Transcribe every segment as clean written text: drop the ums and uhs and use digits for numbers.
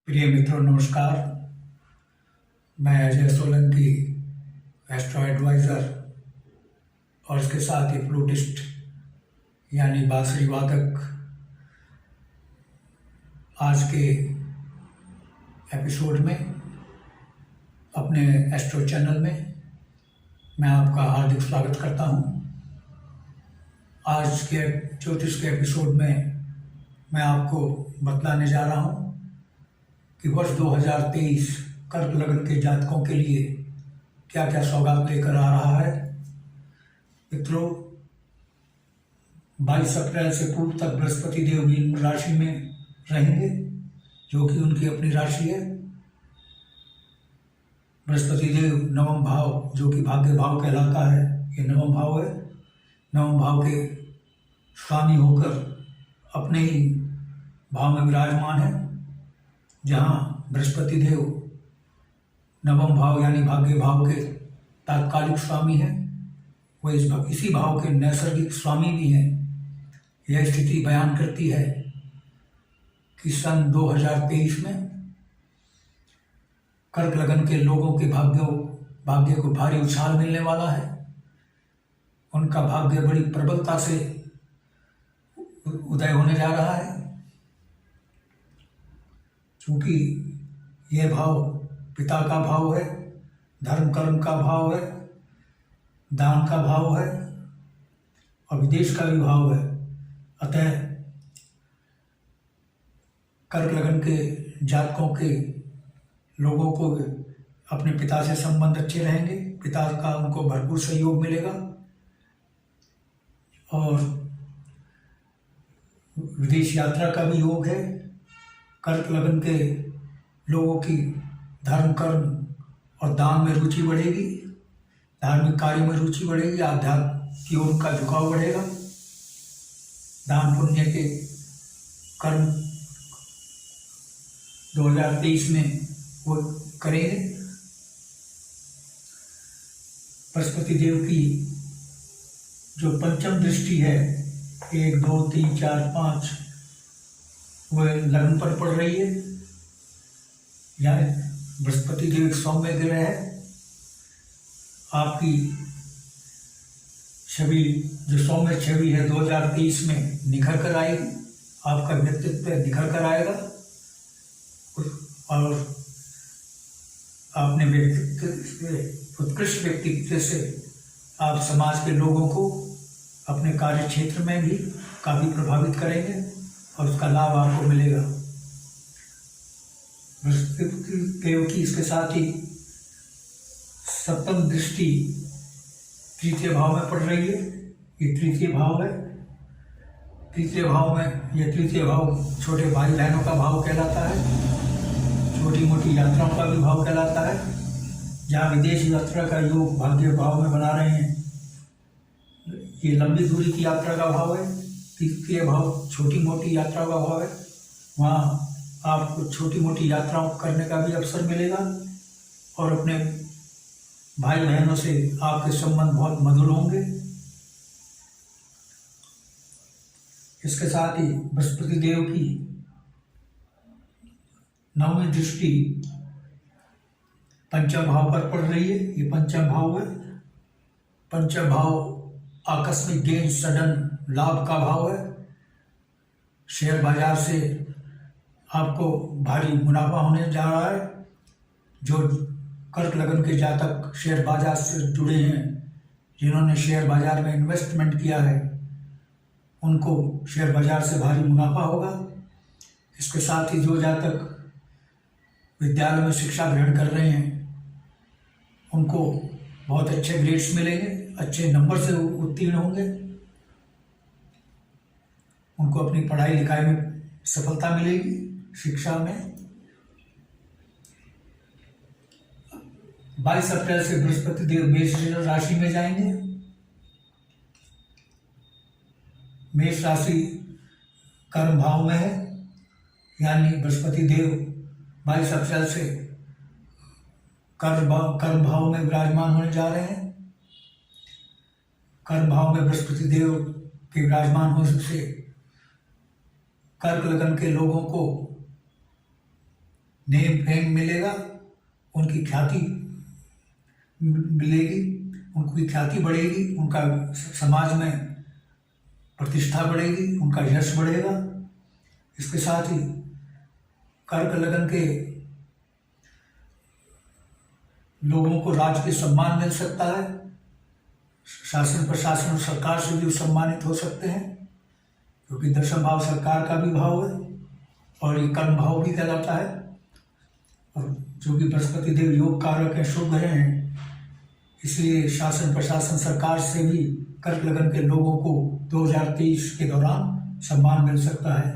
प्रिय मित्रों, नमस्कार। मैं अजय सोलंकी, एस्ट्रो एडवाइज़र और इसके साथ ही फ्लूटिस्ट यानी बांसुरी वादक। आज के एपिसोड में अपने एस्ट्रो चैनल में मैं आपका हार्दिक स्वागत करता हूं। आज के ज्योतिष के एपिसोड में मैं आपको बतलाने जा रहा हूं कि वर्ष 2023 कर्क लग्न के जातकों के लिए क्या क्या सौगात लेकर आ रहा है। मित्रों, 22 अप्रैल से पूर्व तक बृहस्पति देव मीन राशि में रहेंगे, जो कि उनकी अपनी राशि है। बृहस्पति देव नवम भाव, जो कि भाग्य भाव कहलाता है, ये नवम भाव है। नवम भाव के स्वामी होकर अपने ही भाव में विराजमान है। जहाँ बृहस्पति देव नवम भाव यानी भाग्य भाव के तात्कालिक स्वामी हैं, वह इसी भाव के नैसर्गिक स्वामी भी हैं। यह स्थिति बयान करती है कि सन 2023 में कर्क लगन के लोगों के भाग्य को भारी उछाल मिलने वाला है। उनका भाग्य बड़ी प्रबलता से उदय होने जा रहा है, क्योंकि यह भाव पिता का भाव है, धर्म कर्म का भाव है, दान का भाव है और विदेश का भी भाव है। अतः कर्क लगन के जातकों के लोगों को अपने पिता से संबंध अच्छे रहेंगे। पिता का उनको भरपूर सहयोग मिलेगा और विदेश यात्रा का भी योग है। कर्क लगन के लोगों की धर्म कर्म और दान में रुचि बढ़ेगी, धार्मिक कार्य में रुचि बढ़ेगी, आध्यात्म की ओर उनका झुकाव बढ़ेगा। दान पुण्य के कर्म 2023 में वो करेंगे। बृहस्पति देव की जो पंचम दृष्टि है, 1 2 3 4 5, वह लग्न पर पड़ रही है। यानी बृहस्पति देव एक सौम्य ग्रह है। आपकी छवि, जो सौम्य छवि है, 2023 में निखर कर आएगी। आपका व्यक्तित्व निखर कर आएगा और अपने व्यक्तित्व, उत्कृष्ट व्यक्तित्व से आप समाज के लोगों को अपने कार्य क्षेत्र में भी काफ़ी प्रभावित करेंगे और उसका लाभ आपको मिलेगा। बृहस्पति देव की इसके साथ ही सप्तम दृष्टि तृतीय भाव में पड़ रही है। ये तृतीय भाव है। तृतीय भाव में, ये तृतीय भाव छोटे भाई बहनों का भाव कहलाता है, छोटी मोटी यात्राओं का भी भाव कहलाता है। जहाँ विदेश यात्रा का योग भाग्य भाव में बना रहे हैं, ये लंबी दूरी की यात्रा का भाव है। तृतीय भाव छोटी मोटी यात्रा का भाव है। वहाँ आपको छोटी मोटी यात्राओं करने का भी अवसर मिलेगा और अपने भाई बहनों से आपके संबंध बहुत मधुर होंगे। इसके साथ ही बृहस्पति देव की नवमी दृष्टि पंचम भाव पर पड़ रही है। ये पंचम भाव है। पंचम भाव आकस्मिक गेन, सडन लाभ का भाव है। शेयर बाजार से आपको भारी मुनाफा होने जा रहा है। जो कर्क लगन के जातक शेयर बाजार से जुड़े हैं, जिन्होंने शेयर बाजार में इन्वेस्टमेंट किया है, उनको शेयर बाजार से भारी मुनाफा होगा। इसके साथ ही जो जातक विद्यालय में शिक्षा ग्रहण कर रहे हैं, उनको बहुत अच्छे ग्रेड्स मिलेंगे, अच्छे नंबर से उत्तीर्ण होंगे। उनको अपनी पढ़ाई लिखाई में सफलता मिलेगी, शिक्षा में। 22 अप्रैल से बृहस्पति देव मेष राशि में जाएंगे। मेष राशि कर्म भाव में है, यानी बृहस्पति देव 22 अप्रैल से कर्म भाव में विराजमान होने जा रहे हैं। कर्म भाव में बृहस्पति देव के विराजमान होने से कर्क लगन के लोगों को नेम फेम मिलेगा, उनकी ख्याति मिलेगी, उनकी ख्याति बढ़ेगी, उनका समाज में प्रतिष्ठा बढ़ेगी, उनका यश बढ़ेगा। इसके साथ ही कर्क लगन के लोगों को राज्य के सम्मान मिल सकता है, शासन प्रशासन और सरकार से भी सम्मानित हो सकते हैं, क्योंकि दशम भाव सरकार का भी भाव है और ये कर्म भाव भी कहलाता है। और जो कि बृहस्पति देव योग कारक है, शुभ ग्रह हैं, इसलिए शासन प्रशासन सरकार से भी कर्क लगन के लोगों को 2023 के दौरान सम्मान मिल सकता है।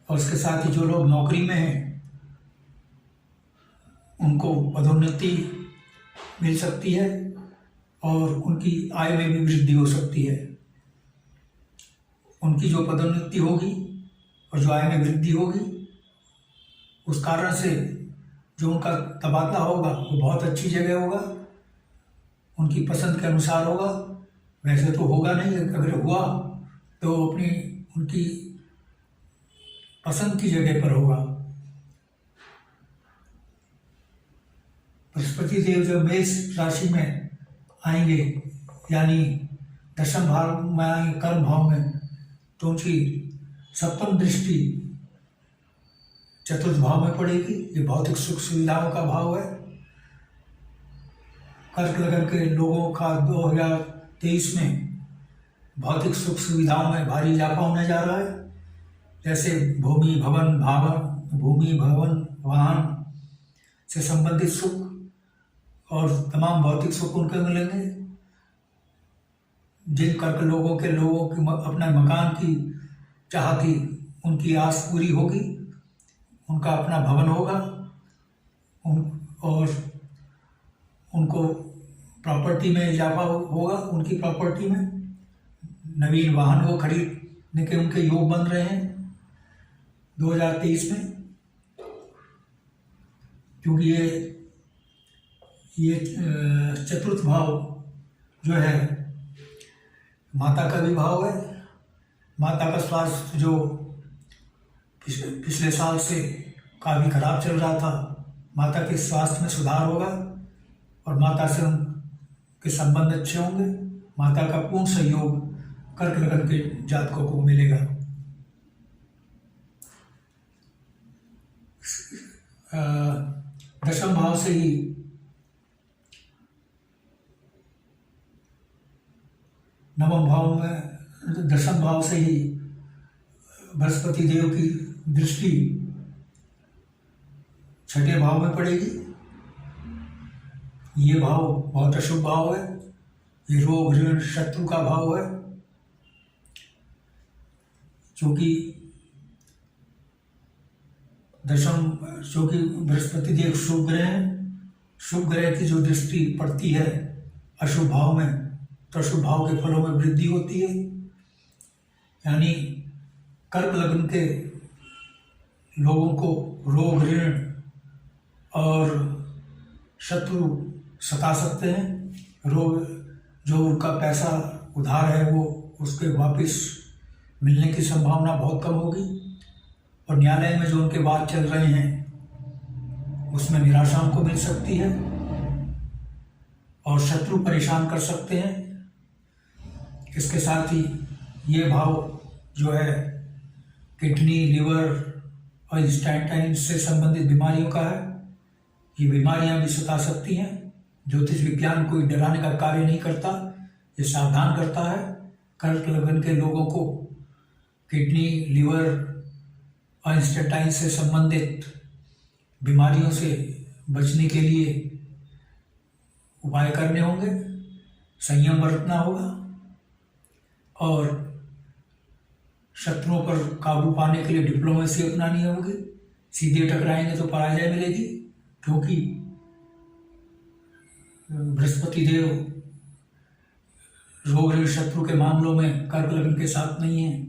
और इसके साथ ही जो लोग नौकरी में हैं उनको पदोन्नति मिल सकती है और उनकी आय में भी वृद्धि हो सकती है। उनकी जो पदोन्नति होगी और जो आय में वृद्धि होगी, उस कारण से जो उनका तबादला होगा वो बहुत अच्छी जगह होगा, उनकी पसंद के अनुसार होगा। वैसे तो होगा नहीं, अगर हुआ तो अपनी उनकी पसंद की जगह पर होगा। बृहस्पति देव जब मेष राशि में आएंगे, यानी दशम भाव में आएंगे, कर्म भाव में, तो उनकी सप्तम दृष्टि चतुर्थ भाव में पड़ेगी। ये भौतिक सुख सुविधाओं का भाव है। कर्क लगन के लोगों का 2023 में भौतिक सुख सुविधाओं में भारी इजाफा होने जा रहा है। जैसे भूमि भवन वाहन से संबंधित सुख और तमाम भौतिक सुख उनके मिलेंगे। जिन कर्क लोगों की अपने मकान की चाह थी, उनकी आस पूरी होगी, उनका अपना भवन होगा, और उनको प्रॉपर्टी में इजाफा होगा। उनकी प्रॉपर्टी में नवीन वाहन को खरीदने के उनके योग बन रहे हैं 2023 में, क्योंकि ये चतुर्थ भाव जो है माता का भी भाव है। माता का स्वास्थ्य जो पिछले साल से काफ़ी खराब चल रहा था, माता के स्वास्थ्य में सुधार होगा और माता से उनके संबंध अच्छे होंगे। माता का पूर्ण सहयोग कर्क लगन के जातकों को मिलेगा। दशम भाव से ही नवम भाव में, दशम भाव से ही बृहस्पति देव की दृष्टि छठे भाव में पड़ेगी। ये भाव बहुत अशुभ भाव है। ये रोग ऋण शत्रु का भाव है, क्योंकि बृहस्पति देव शुभ ग्रह हैं। शुभ ग्रह की जो दृष्टि पड़ती है अशुभ भाव में, तो अशुभ भाव के फलों में वृद्धि होती है। यानी कर्क लगन के लोगों को रोग ऋण और शत्रु सता सकते हैं। रोग, जो उनका पैसा उधार है वो उसके वापस मिलने की संभावना बहुत कम होगी, और न्यायालय में जो उनके वाद चल रहे हैं उसमें निराशा उनको मिल सकती है, और शत्रु परेशान कर सकते हैं। इसके साथ ही ये भाव जो है किडनी, लिवर और इंस्टेंटाइन से संबंधित बीमारियों का है। ये बीमारियां भी सता सकती हैं। ज्योतिष विज्ञान कोई डराने का कार्य नहीं करता, ये सावधान करता है। कर्क लगन के लोगों को किडनी, लिवर और इंस्टेंटाइन से संबंधित बीमारियों से बचने के लिए उपाय करने होंगे, संयम बरतना होगा, और शत्रुओं पर काबू पाने के लिए डिप्लोमेसी अपनानी होगी। सीधे टकराएंगे तो पराजय मिलेगी, क्योंकि बृहस्पति देव रोग ऋण शत्रु के मामलों में कर्क लगन के साथ नहीं है।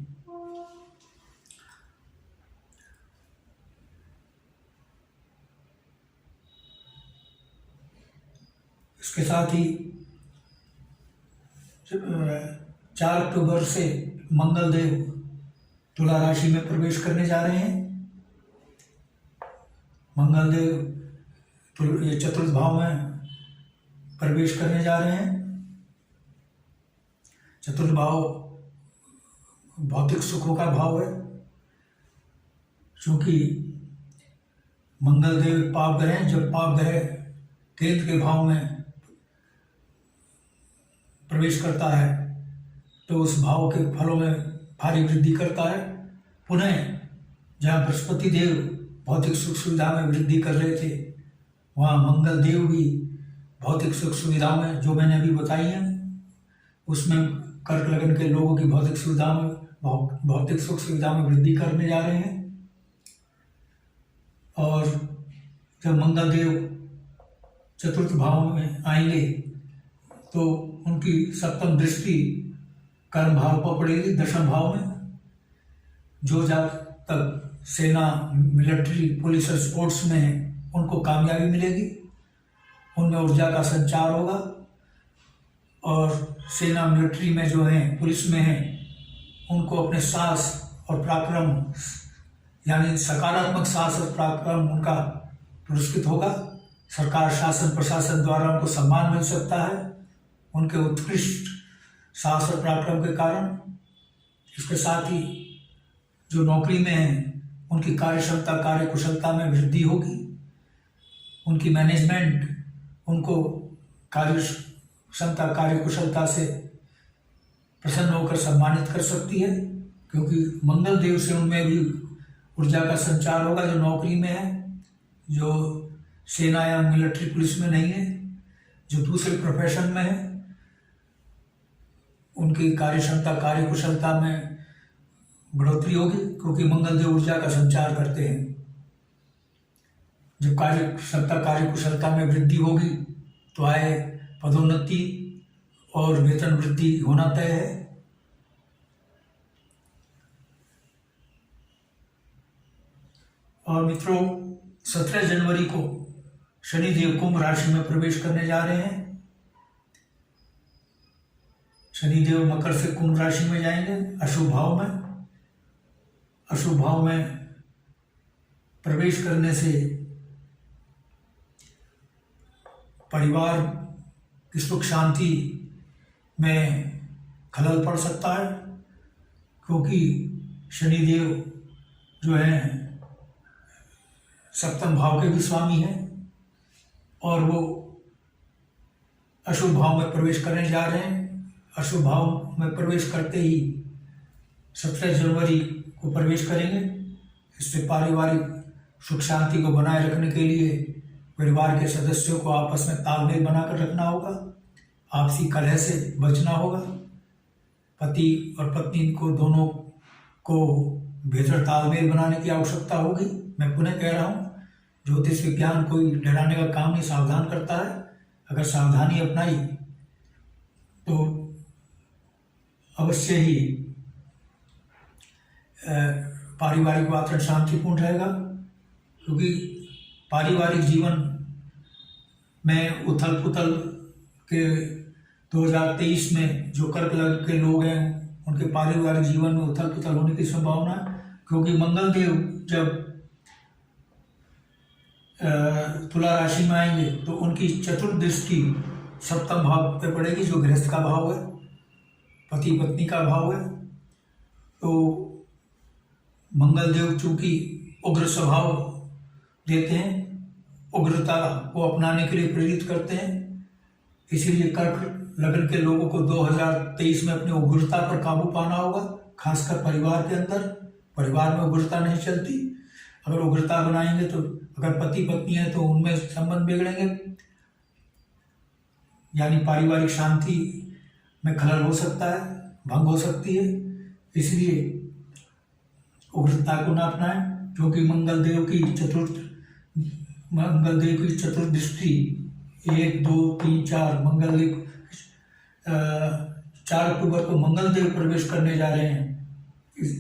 इसके साथ ही 4 अक्टूबर से मंगल देव तुला राशि में प्रवेश करने जा रहे हैं, मंगल देव तो ये चतुर्थ भाव में प्रवेश करने जा रहे हैं। चतुर्थ भाव भौतिक सुखों का भाव है, क्योंकि मंगल देव पाप ग्रह हैं। जब पाप ग्रह केंद्र के भाव में प्रवेश करता है तो उस भाव के फलों में भारी वृद्धि करता है। पुनः जहाँ बृहस्पति देव भौतिक सुख सुविधा में वृद्धि कर रहे थे, वहाँ मंगल देव भी भौतिक सुख सुविधा में, जो मैंने अभी बताई है, उसमें कर्क लगन के लोगों की भौतिक सुविधा में भौतिक सुख सुविधा में वृद्धि करने जा रहे हैं। और जब मंगल देव चतुर्थ भाव में आएंगे तो उनकी सप्तम दृष्टि कर्म भाव पर पड़ेगी, दशम भाव में। जो जब तक सेना, मिलिट्री, पुलिस और स्पोर्ट्स में है, उनको कामयाबी मिलेगी, उनमें ऊर्जा का संचार होगा। और सेना, मिलिट्री में जो हैं, पुलिस में हैं, उनको अपने साहस और पराक्रम, यानी सकारात्मक साहस और पराक्रम उनका पुरस्कृत होगा। सरकार, शासन, प्रशासन द्वारा उनको सम्मान मिल सकता है उनके उत्कृष्ट साहस और पराक्रम के कारण। इसके साथ ही जो नौकरी में हैं, उनकी कार्य क्षमता, कार्य कुशलता में वृद्धि होगी। उनकी मैनेजमेंट उनको कार्य क्षमता, कार्य कुशलता से प्रसन्न होकर सम्मानित कर सकती है, क्योंकि मंगल देव से उनमें भी ऊर्जा का संचार होगा। जो नौकरी में है, जो सेना या मिलिट्री पुलिस में नहीं है, जो दूसरे प्रोफेशन में है, उनकी कार्य क्षमता, कार्य कुशलता में बढ़ोतरी होगी, क्योंकि मंगल देव ऊर्जा का संचार करते हैं। जब कार्य क्षमता, कार्य कुशलता में वृद्धि होगी तो आय, पदोन्नति और वेतन वृद्धि होना तय है। और मित्रों, 17 जनवरी को शनिदेव कुंभ राशि में प्रवेश करने जा रहे हैं। शनिदेव मकर से कुंभ राशि में जाएंगे, अशुभ भाव में। अशुभ भाव में प्रवेश करने से परिवार की सुख शांति में खलल पड़ सकता है, क्योंकि शनिदेव जो है सप्तम भाव के भी स्वामी हैं और वो अशुभ भाव में प्रवेश करने जा रहे हैं। अशुभ भाव में प्रवेश करते ही 17 जनवरी को प्रवेश करेंगे। इससे पारिवारिक सुख शांति को बनाए रखने के लिए परिवार के सदस्यों को आपस में तालमेल बनाकर रखना होगा, आपसी कलह से बचना होगा। पति और पत्नी को दोनों को बेहतर तालमेल बनाने की आवश्यकता होगी। मैं पुनः कह रहा हूँ, ज्योतिष विज्ञान कोई डराने का काम नहीं, सावधान करता है। अगर सावधानी अपनाई तो अवश्य ही पारिवारिक वातावरण शांतिपूर्ण रहेगा, क्योंकि पारिवारिक जीवन में उथल पुथल के 2023 में जो कर्क लग्न के लोग हैं, उनके पारिवारिक जीवन में उथल पुथल होने की संभावना है, क्योंकि मंगल देव जब तुला राशि में आएंगे तो उनकी चतुर्थ दृष्टि सप्तम भाव पे पड़ेगी, जो गृहस्थ का भाव है, पति पत्नी का भाव है। तो मंगल देव चूंकि उग्र स्वभाव देते हैं, उग्रता को अपनाने के लिए प्रेरित करते हैं, इसीलिए कर्क लग्न के लोगों को 2023 में अपनी उग्रता पर काबू पाना होगा, खासकर परिवार के अंदर। परिवार में उग्रता नहीं चलती। अगर उग्रता बनाएंगे तो अगर पति पत्नी है तो उनमें संबंध बिगड़ेंगे, यानी पारिवारिक शांति में खलल हो सकता है, भंग हो सकती है। इसलिए उग्रता को ना अपनाएं, क्योंकि मंगल देव की चतुर्थ दृष्टि 1, 2, 3, 4 मंगल देव 4 अक्टूबर को मंगल देव प्रवेश करने जा रहे हैं इस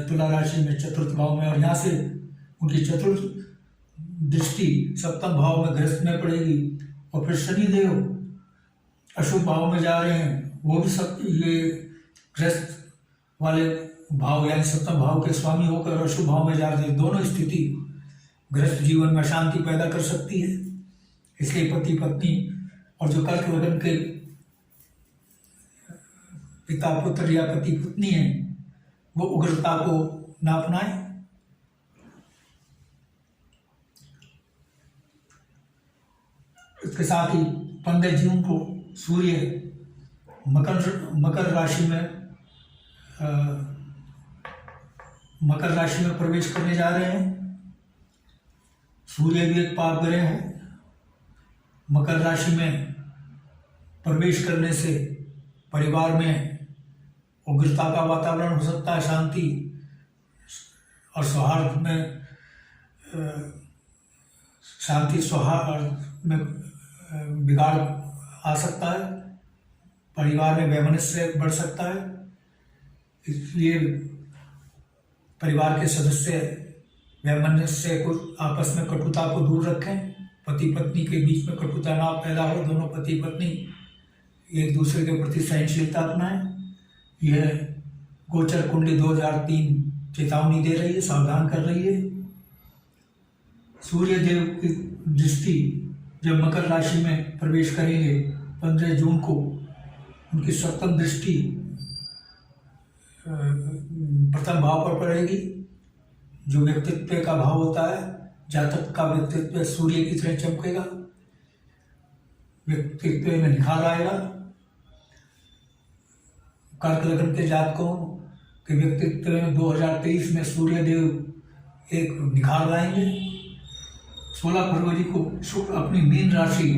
तुला राशि में चतुर्थ भाव में, और यहाँ से उनकी चतुर्थ दृष्टि सप्तम भाव में गृहस्थ में पड़ेगी। और फिर शनि देव अशुभ भाव में जा रहे हैं, वो भी सब ये गृहस्थ वाले भाव यानी सप्तम भाव के स्वामी होकर अशुभ भाव में जा रहे हैं। दोनों स्थिति गृहस्थ जीवन में अशांति पैदा कर सकती है। इसलिए पति पत्नी और जो कर्क लगन के पिता पुत्र या पति पत्नी है वो उग्रता को ना अपनाएं। इसके साथ ही 15 जून को सूर्य मकर राशि में प्रवेश करने जा रहे हैं। सूर्य भी एक पाप ग्रह है। मकर राशि में प्रवेश करने से परिवार में उग्रता का वातावरण हो सकता है, शांति और सौहार्द में बिगाड़ आ सकता है। परिवार में वैमनस्य बढ़ सकता है। इसलिए परिवार के सदस्य वैमनस्य को आपस में कटुता को दूर रखें। पति पत्नी के बीच में कटुता ना पैदा हो। दोनों पति पत्नी एक दूसरे के प्रति सहनशीलता अपनाएं। यह गोचर कुंडली 2003 चेतावनी दे रही है, सावधान कर रही है। सूर्य देव की दृष्टि जब मकर राशि में प्रवेश करेंगे 15 जून को, उनकी सप्तम दृष्टि प्रथम भाव पर पड़ेगी, जो व्यक्तित्व का भाव होता है। जातक का व्यक्तित्व सूर्य की तरह चमकेगा, व्यक्तित्व में निखार आएगा। कर्क लग्न के जातकों के व्यक्तित्व में 2023 में सूर्य देव एक निखार लाएंगे। 16 फरवरी को शुक्र अपनी मीन राशि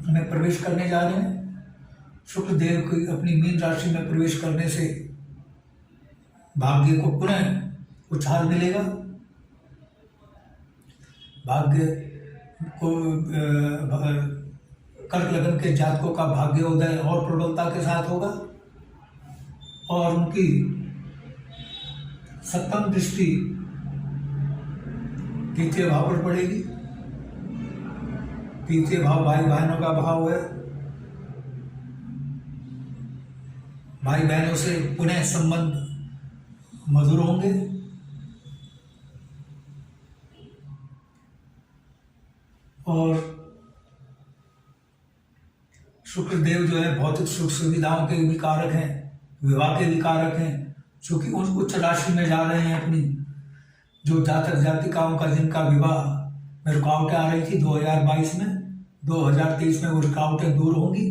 में प्रवेश करने जा रहे हैं। शुक्र देव की अपनी मीन राशि में प्रवेश करने से भाग्य को पुनः उछाल मिलेगा। भाग्य को कर्क लग्न के जातकों का भाग्योदय और प्रबलता के साथ होगा और उनकी सप्तम दृष्टि तृतीय भाव पर पड़ेगी। तृतीय भाव भाई बहनों का भाव है। भाई बहनों से पुनः संबंध मधुर होंगे। और शुक्रदेव जो है भौतिक सुख सुविधाओं के भी कारक हैं, विवाह के भी कारक हैं। चूंकि उन उच्च राशि में जा रहे हैं, अपनी जो जातक जातिकाओं का जिनका विवाह में रुकावटें आ रही थी 2022 में, 2023 में वो रुकावटें दूर होंगी।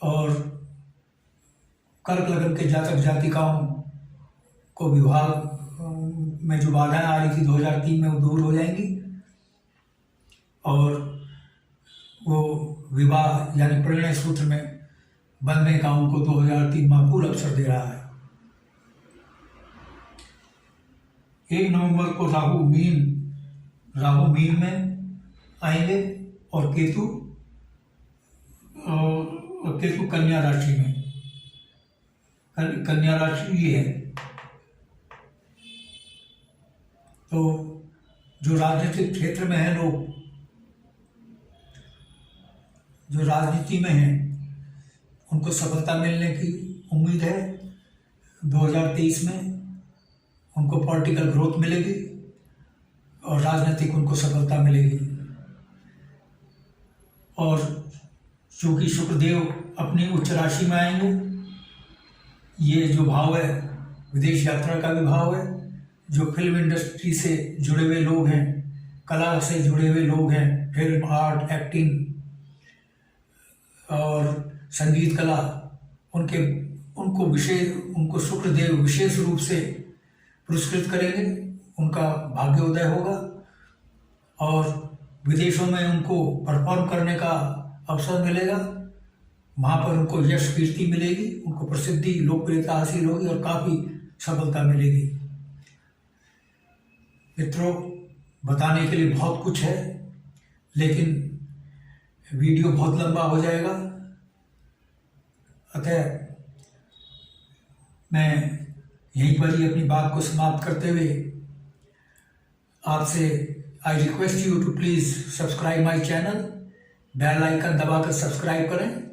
और कर्क लग्न के जातक जातिकाओं को विवाह में जो बाधाएं आ रही थी 2003 में वो दूर हो जाएंगी और वो विवाह यानी परिणय सूत्र में बनने का उनको 2003 माकूल अवसर दे रहा है। 1 नवंबर को राहु मीन में आएंगे और केतु कन्या राशि में। कन्या राशि ये है। तो जो राजनीतिक क्षेत्र में है लोग, जो राजनीति में हैं, उनको सफलता मिलने की उम्मीद है। 2023 में उनको पॉलिटिकल ग्रोथ मिलेगी और राजनीतिक उनको सफलता मिलेगी। और चूंकि शुक्रदेव अपनी उच्च राशि में आएंगे, ये जो भाव है विदेश यात्रा का भी भाव है। जो फिल्म इंडस्ट्री से जुड़े हुए लोग हैं, कला से जुड़े हुए लोग हैं, फिल्म आर्ट एक्टिंग और संगीत कला, उनको शुक्रदेव विशेष रूप से पुरस्कृत करेंगे। उनका भाग्योदय होगा और विदेशों में उनको परफॉर्म करने का अवसर मिलेगा। वहाँ पर उनको यश कीर्ति मिलेगी, उनको प्रसिद्धि लोकप्रियता हासिल होगी और काफ़ी सफलता मिलेगी। मित्रों, बताने के लिए बहुत कुछ है, लेकिन वीडियो बहुत लंबा हो जाएगा। अतः मैं यहीं पर ही अपनी बात को समाप्त करते हुए आपसे I request you to please subscribe my channel. Bell icon दबाकर सब्सक्राइब करें,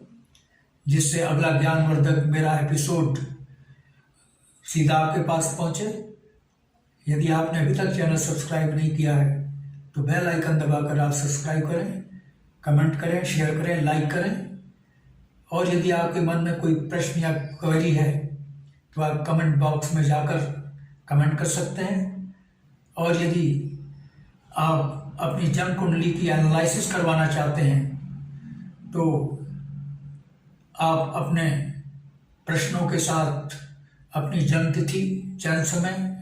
जिससे अगला ज्ञानवर्धक मेरा एपिसोड सीधा आपके पास पहुंचे। यदि आपने अभी तक चैनल सब्सक्राइब नहीं किया है तो बेल आइकन दबाकर आप सब्सक्राइब करें, कमेंट करें, शेयर करें, लाइक करें। और यदि आपके मन में कोई प्रश्न या क्वेरी है तो आप कमेंट बॉक्स में जाकर कमेंट कर सकते हैं। और यदि आप अपनी जन्म कुंडली की एनालिसिस करवाना चाहते हैं तो आप अपने प्रश्नों के साथ अपनी जन्म तिथि, जन्म समय,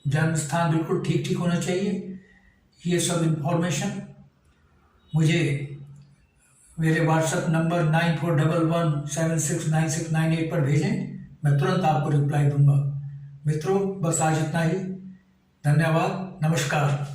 जन्म स्थान बिल्कुल ठीक होना चाहिए। ये सब इंफॉर्मेशन मुझे मेरे व्हाट्सएप नंबर 9411769698 पर भेजें, मैं तुरंत आपको रिप्लाई दूंगा। मित्रों, बस आज इतना ही। धन्यवाद, नमस्कार।